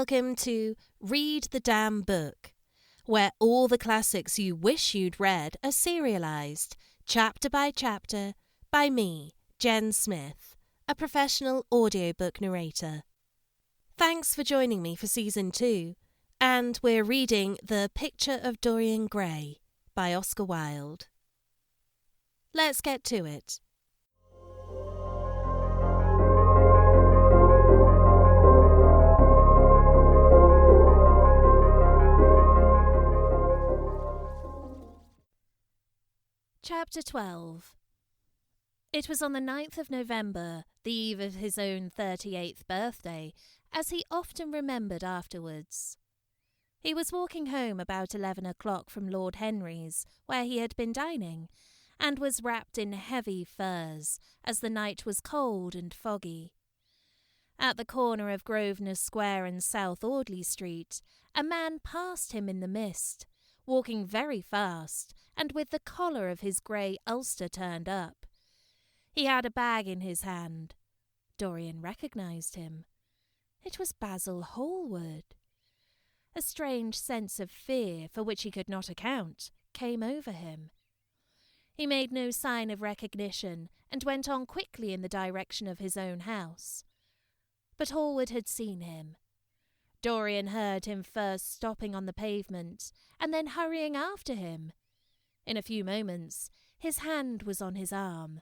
welcome to Read the Damn Book, where all the classics you wish you'd read are serialized, chapter by chapter, by me, Jen Smith, a professional audiobook narrator. Thanks for joining me for Season 2, and we're reading The Picture of Dorian Gray by Oscar Wilde. Let's get to it. Chapter 12. It was on the 9th of November, the eve of his own 38th birthday, as he often remembered afterwards. He was walking home about 11 o'clock from Lord Henry's, where he had been dining, and was wrapped in heavy furs, as the night was cold and foggy. At the corner of Grosvenor Square and South Audley Street, a man passed him in the mist, walking very fast, and with the collar of his grey ulster turned up. He had a bag in his hand. Dorian recognised him. It was Basil Hallward. A strange sense of fear, for which he could not account, came over him. He made no sign of recognition, and went on quickly in the direction of his own house. But Hallward had seen him. Dorian heard him first stopping on the pavement, and then hurrying after him. In a few moments, his hand was on his arm.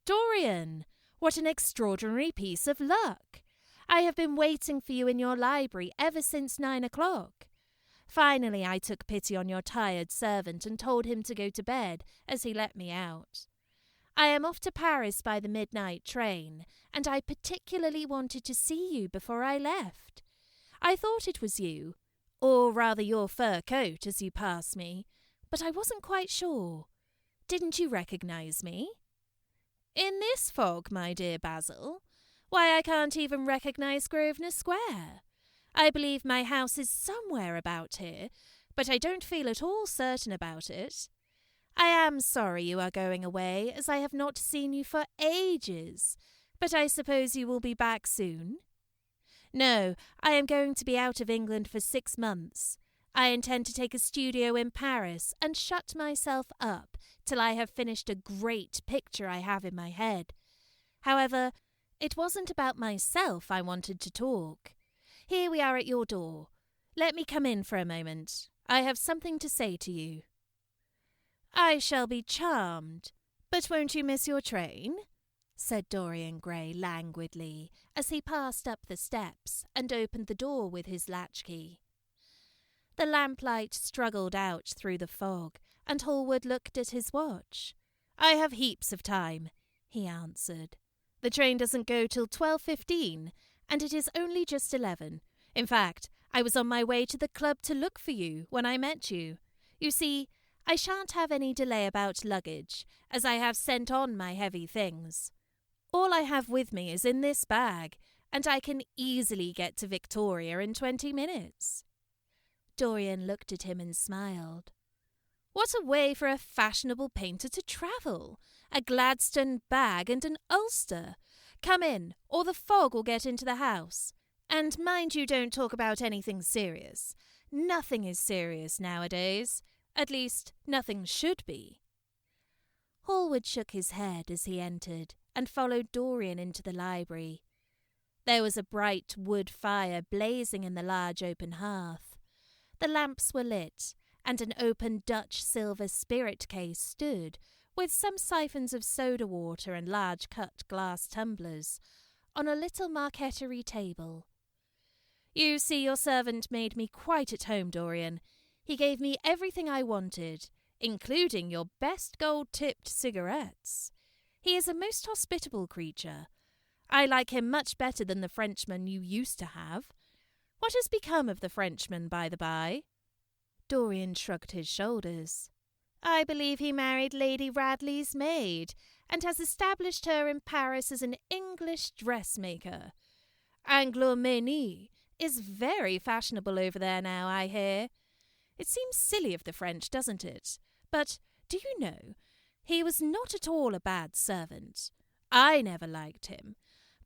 "Dorian, what an extraordinary piece of luck! I have been waiting for you in your library ever since 9 o'clock. Finally, I took pity on your tired servant and told him to go to bed, as he let me out. I am off to Paris by the midnight train, and I particularly wanted to see you before I left. I thought it was you, or rather your fur coat, as you passed me, but I wasn't quite sure. Didn't you recognise me?" "In this fog, my dear Basil? Why, I can't even recognise Grosvenor Square. I believe my house is somewhere about here, but I don't feel at all certain about it. I am sorry you are going away, as I have not seen you for ages, but I suppose you will be back soon?" "No, I am going to be out of England for 6 months. I intend to take a studio in Paris and shut myself up till I have finished a great picture I have in my head. However, it wasn't about myself I wanted to talk. Here we are at your door. Let me come in for a moment. I have something to say to you." "I shall be charmed. But won't you miss your train?" said Dorian Gray languidly, as he passed up the steps and opened the door with his latchkey. The lamplight struggled out through the fog, and Hallward looked at his watch. "I have heaps of time," he answered. "The train doesn't go till 12:15, and it is only just 11. In fact, I was on my way to the club to look for you when I met you. You see, I shan't have any delay about luggage, as I have sent on my heavy things. All I have with me is in this bag, and I can easily get to Victoria in 20 minutes. Dorian looked at him and smiled. "What a way for a fashionable painter to travel! A Gladstone bag and an ulster! Come in, or the fog will get into the house. And mind you don't talk about anything serious. Nothing is serious nowadays. At least, nothing should be." Hallward shook his head as he entered, and followed Dorian into the library. There was a bright wood fire blazing in the large open hearth. The lamps were lit, and an open Dutch silver spirit case stood, with some siphons of soda water and large cut glass tumblers, on a little marqueterie table. "You see, your servant made me quite at home, Dorian. He gave me everything I wanted, including your best gold-tipped cigarettes. He is a most hospitable creature. I like him much better than the Frenchman you used to have. What has become of the Frenchman, by the by?" Dorian shrugged his shoulders. "I believe he married Lady Radley's maid, and has established her in Paris as an English dressmaker. Anglomanie is very fashionable over there now, I hear. It seems silly of the French, doesn't it? But, do you know, he was not at all a bad servant. I never liked him,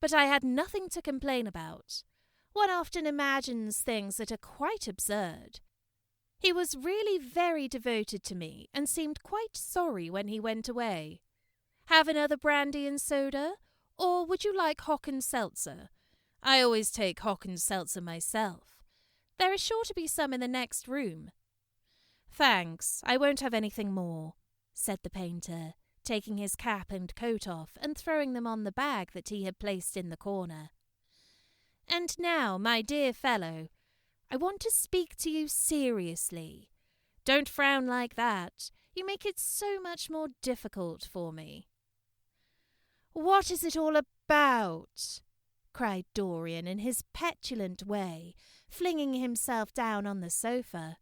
but I had nothing to complain about. One often imagines things that are quite absurd. He was really very devoted to me and seemed quite sorry when he went away. Have another brandy and soda? Or would you like hock and seltzer? I always take hock and seltzer myself. There is sure to be some in the next room. Thanks, I won't have anything more, said the painter, taking his cap and coat off and throwing them on the bag that he had placed in the corner. And now, my dear fellow, I want to speak to you seriously. Don't frown like that. You make it so much more difficult for me. What is it all about? Cried Dorian in his petulant way, flinging himself down on the sofa.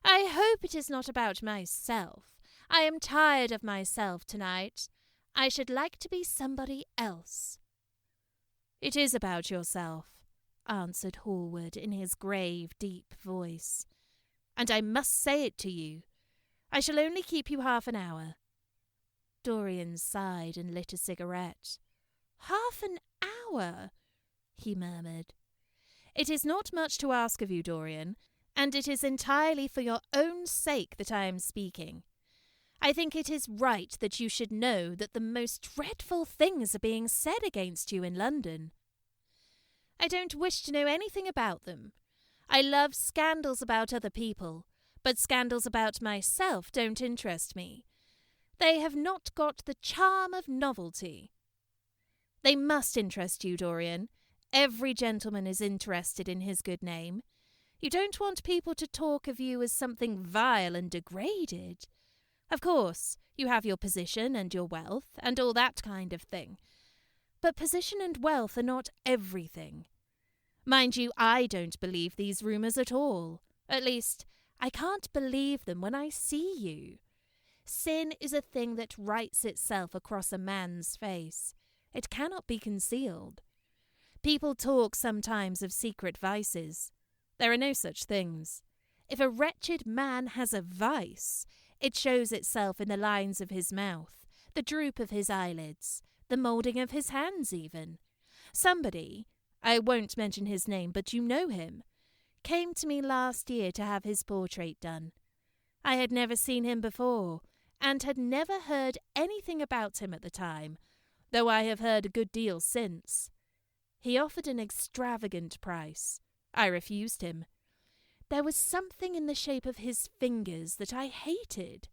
I hope it is not about myself. I am tired of myself tonight. I should like to be somebody else. It is about yourself, answered Hallward in his grave, deep voice. And I must say it to you. I shall only keep you half an hour. Dorian sighed and lit a cigarette. Half an hour, he murmured. It is not much to ask of you, Dorian, and it is entirely for your own sake that I am speaking. I think it is right that you should know that the most dreadful things are being said against you in London. I don't wish to know anything about them. I love scandals about other people, but scandals about myself don't interest me. They have not got the charm of novelty. They must interest you, Dorian. Every gentleman is interested in his good name. You don't want people to talk of you as something vile and degraded. Of course, you have your position and your wealth and all that kind of thing. But position and wealth are not everything. Mind you, I don't believe these rumours at all. At least, I can't believe them when I see you. Sin is a thing that writes itself across a man's face. It cannot be concealed. People talk sometimes of secret vices. There are no such things. If a wretched man has a vice, it shows itself in the lines of his mouth, the droop of his eyelids, the moulding of his hands even. Somebody, I won't mention his name, but you know him, came to me last year to have his portrait done. I had never seen him before, and had never heard anything about him at the time, though I have heard a good deal since. He offered an extravagant price. I refused him. There was something in the shape of his fingers that I hated.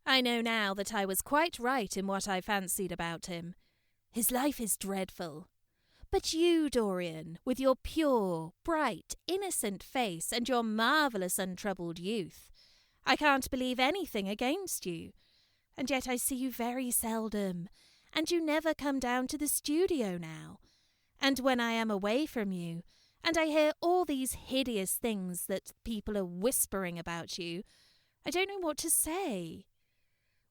I know now that I was quite right in what I fancied about him. His life is dreadful. But you, Dorian, with your pure, bright, innocent face and your marvellous untroubled youth, I can't believe anything against you. And yet I see you very seldom, and you never come down to the studio now. And when I am away from you, and I hear all these hideous things that people are whispering about you, I don't know what to say.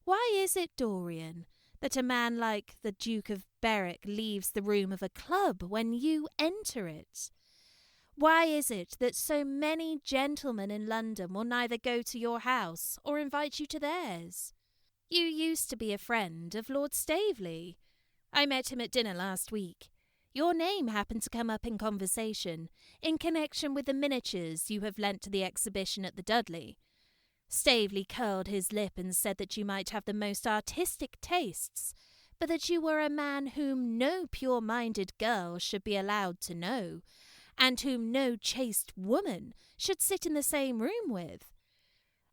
Why is it, Dorian, that a man like the Duke of Berwick leaves the room of a club when you enter it? Why is it that so many gentlemen in London will neither go to your house or invite you to theirs? You used to be a friend of Lord Staveley. I met him at dinner last week. Your name happened to come up in conversation, in connection with the miniatures you have lent to the exhibition at the Dudley. Staveley curled his lip and said that you might have the most artistic tastes, but that you were a man whom no pure-minded girl should be allowed to know, and whom no chaste woman should sit in the same room with.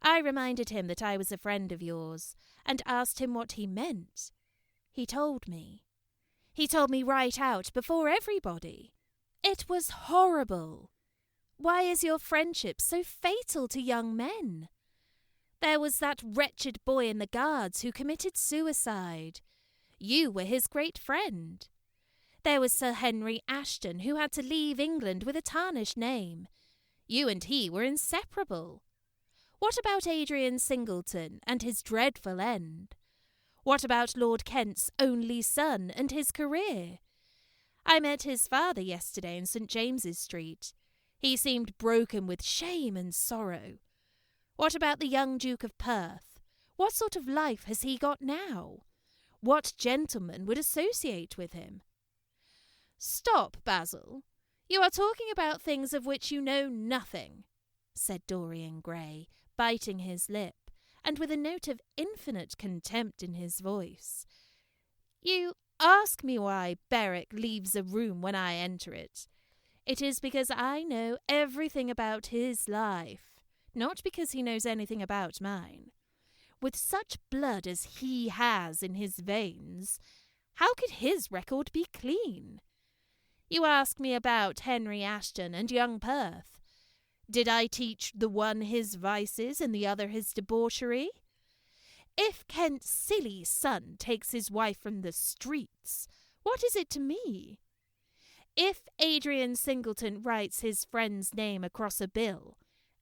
I reminded him that I was a friend of yours, and asked him what he meant. He told me. He told me right out before everybody. It was horrible. Why is your friendship so fatal to young men? There was that wretched boy in the Guards who committed suicide. You were his great friend. There was Sir Henry Ashton, who had to leave England with a tarnished name. You and he were inseparable. What about Adrian Singleton and his dreadful end? What about Lord Kent's only son and his career? I met his father yesterday in St. James's Street. He seemed broken with shame and sorrow. What about the young Duke of Perth? What sort of life has he got now? What gentleman would associate with him? Stop, Basil. You are talking about things of which you know nothing, said Dorian Gray, biting his lip, and with a note of infinite contempt in his voice. You ask me why Beric leaves a room when I enter it. It is because I know everything about his life, not because he knows anything about mine. With such blood as he has in his veins, how could his record be clean? You ask me about Henry Ashton and young Perth. Did I teach the one his vices and the other his debauchery? If Kent's silly son takes his wife from the streets, what is it to me? If Adrian Singleton writes his friend's name across a bill,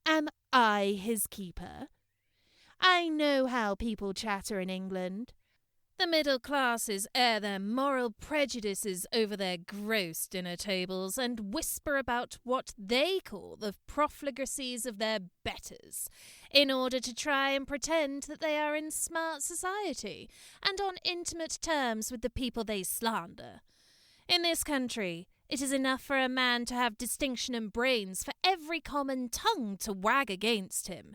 am I his keeper? I know how people chatter in England. The middle classes air their moral prejudices over their gross dinner tables and whisper about what they call the profligacies of their betters, in order to try and pretend that they are in smart society and on intimate terms with the people they slander. In this country, it is enough for a man to have distinction and brains for every common tongue to wag against him.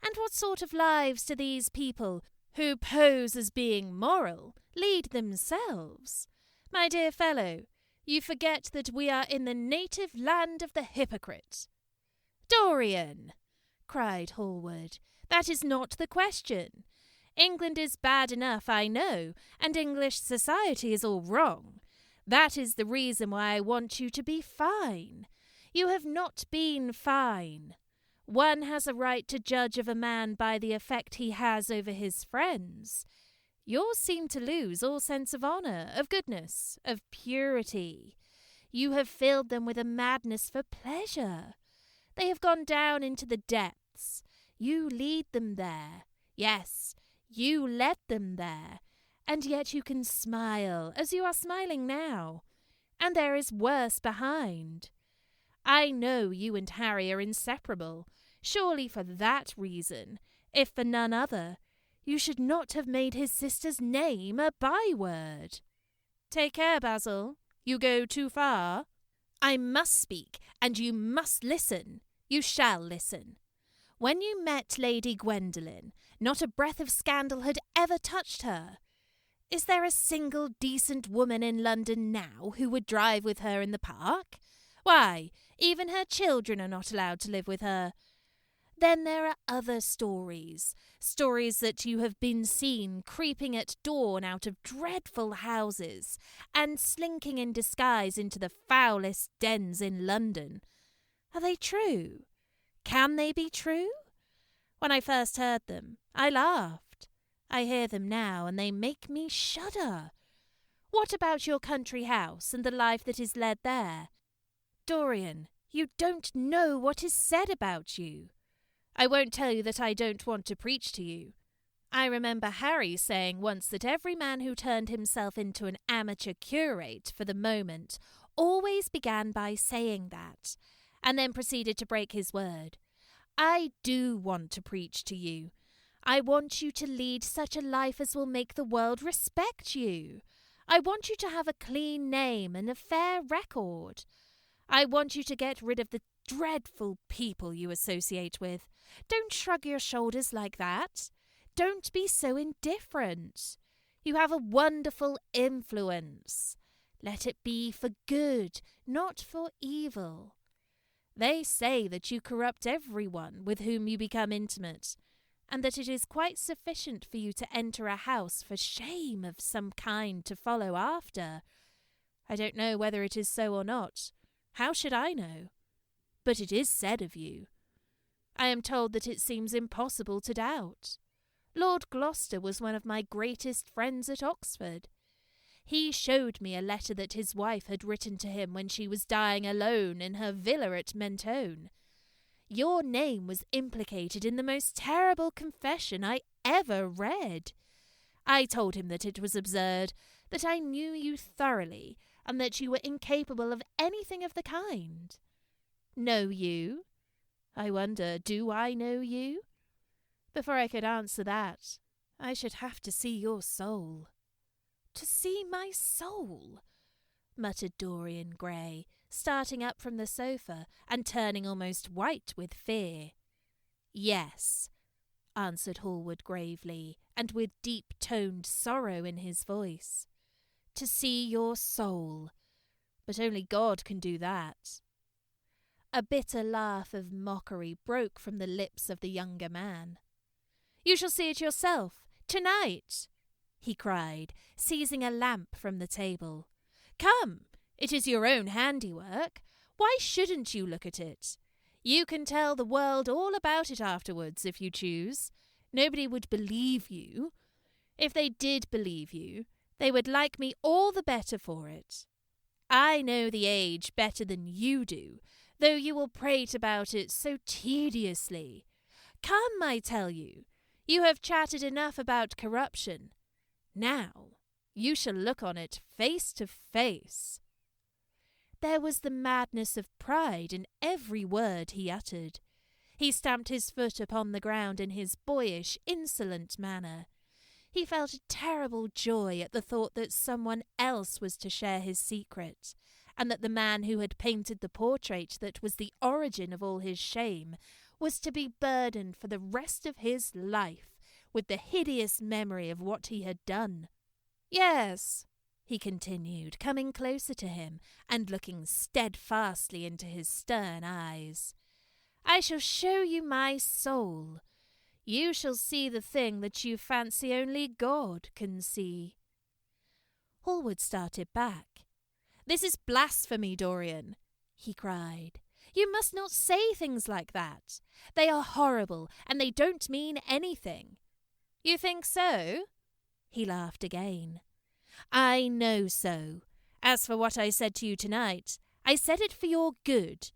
And what sort of lives do these people, who pose as being moral, lead themselves? My dear fellow, you forget that we are in the native land of the hypocrite. Dorian, cried Hallward, that is not the question. England is bad enough, I know, and English society is all wrong. That is the reason why I want you to be fine. You have not been fine. One has a right to judge of a man by the effect he has over his friends. Yours seem to lose all sense of honour, of goodness, of purity. You have filled them with a madness for pleasure. They have gone down into the depths. You lead them there. Yes, you led them there. And yet you can smile, as you are smiling now. And there is worse behind. I know you and Harry are inseparable. Surely for that reason, if for none other, you should not have made his sister's name a byword. Take care, Basil. You go too far. I must speak, and you must listen. You shall listen. When you met Lady Gwendolen, not a breath of scandal had ever touched her. Is there a single decent woman in London now who would drive with her in the park? Why, even her children are not allowed to live with her. Then there are other stories that you have been seen creeping at dawn out of dreadful houses and slinking in disguise into the foulest dens in London. Are they true? Can they be true? When I first heard them, I laughed. I hear them now, and they make me shudder. What about your country house and the life that is led there? Dorian, you don't know what is said about you. I won't tell you that I don't want to preach to you. I remember Harry saying once that every man who turned himself into an amateur curate for the moment always began by saying that, and then proceeded to break his word. I do want to preach to you. I want you to lead such a life as will make the world respect you. I want you to have a clean name and a fair record. I want you to get rid of the dreadful people you associate with. Don't shrug your shoulders like that. Don't be so indifferent. You have a wonderful influence. Let it be for good, not for evil. They say that you corrupt everyone with whom you become intimate, and that it is quite sufficient for you to enter a house for shame of some kind to follow after. I don't know whether it is so or not. How should I know? But it is said of you. I am told that it seems impossible to doubt. Lord Gloucester was one of my greatest friends at Oxford. He showed me a letter that his wife had written to him when she was dying alone in her villa at Mentone. Your name was implicated in the most terrible confession I ever read. I told him that it was absurd, that I knew you thoroughly, and that you were incapable of anything of the kind. Know you? I wonder, do I know you? Before I could answer that, I should have to see your soul. To see my soul? Muttered Dorian Gray, starting up from the sofa and turning almost white with fear. "Yes," answered Hallward gravely, and with deep-toned sorrow in his voice. "To see your soul. But only God can do that." A bitter laugh of mockery broke from the lips of the younger man. "You shall see it yourself, tonight," he cried, seizing a lamp from the table. "Come, it is your own handiwork. Why shouldn't you look at it? You can tell the world all about it afterwards, if you choose. Nobody would believe you. If they did believe you, they would like me all the better for it. I know the age better than you do, though you will prate about it so tediously. Come, I tell you, you have chatted enough about corruption. Now you shall look on it face to face." There was the madness of pride in every word he uttered. He stamped his foot upon the ground in his boyish, insolent manner. He felt a terrible joy at the thought that someone else was to share his secret, and that the man who had painted the portrait that was the origin of all his shame was to be burdened for the rest of his life with the hideous memory of what he had done. "Yes," he continued, coming closer to him and looking steadfastly into his stern eyes, "I shall show you my soul. You shall see the thing that you fancy only God can see." Hallward started back. "This is blasphemy, Dorian," he cried. "You must not say things like that. They are horrible, and they don't mean anything." "You think so?" He laughed again. "I know so. As for what I said to you tonight, I said it for your good.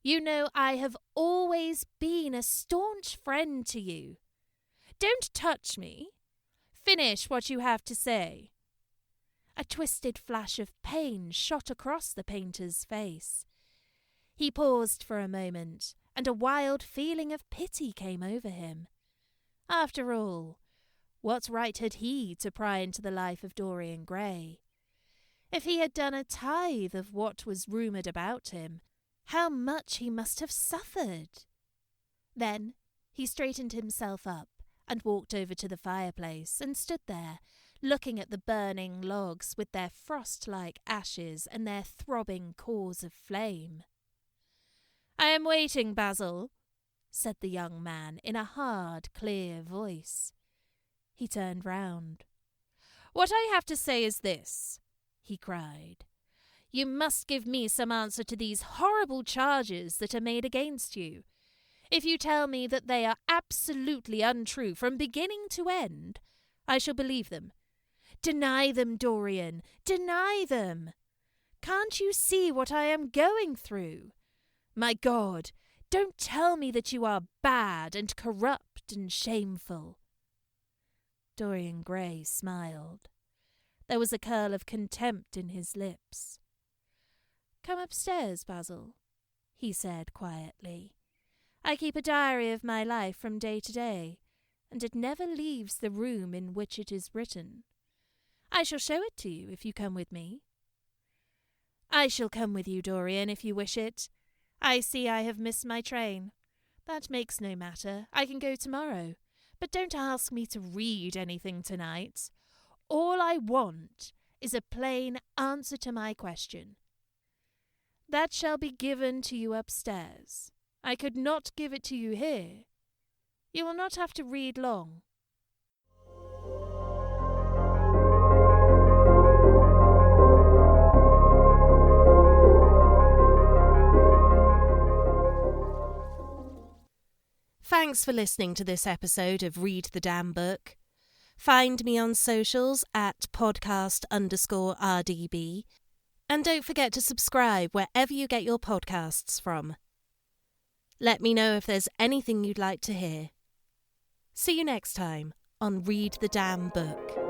You know I have always been a staunch friend to you. Don't touch me. Finish what you have to say." A twisted flash of pain shot across the painter's face. He paused for a moment, and a wild feeling of pity came over him. After all, what right had he to pry into the life of Dorian Gray? If he had done a tithe of what was rumoured about him, how much he must have suffered! Then he straightened himself up and walked over to the fireplace and stood there, looking at the burning logs with their frost-like ashes and their throbbing cores of flame. "I am waiting, Basil," said the young man in a hard, clear voice. He turned round. "What I have to say is this," he cried. "You must give me some answer to these horrible charges that are made against you. If you tell me that they are absolutely untrue from beginning to end, I shall believe them. Deny them, Dorian, deny them. Can't you see what I am going through? My God, don't tell me that you are bad and corrupt and shameful." Dorian Gray smiled. There was a curl of contempt in his lips. "Come upstairs, Basil," he said quietly. "I keep a diary of my life from day to day, and it never leaves the room in which it is written. I shall show it to you if you come with me." "I shall come with you, Dorian, if you wish it. I see I have missed my train. That makes no matter. I can go tomorrow. But don't ask me to read anything tonight. All I want is a plain answer to my question. That shall be given to you upstairs. I could not give it to you here. You will not have to read long." Thanks for listening to this episode of Read the Damn Book. Find me on socials at podcast_RDB. And don't forget to subscribe wherever you get your podcasts from. Let me know if there's anything you'd like to hear. See you next time on Read the Damn Book.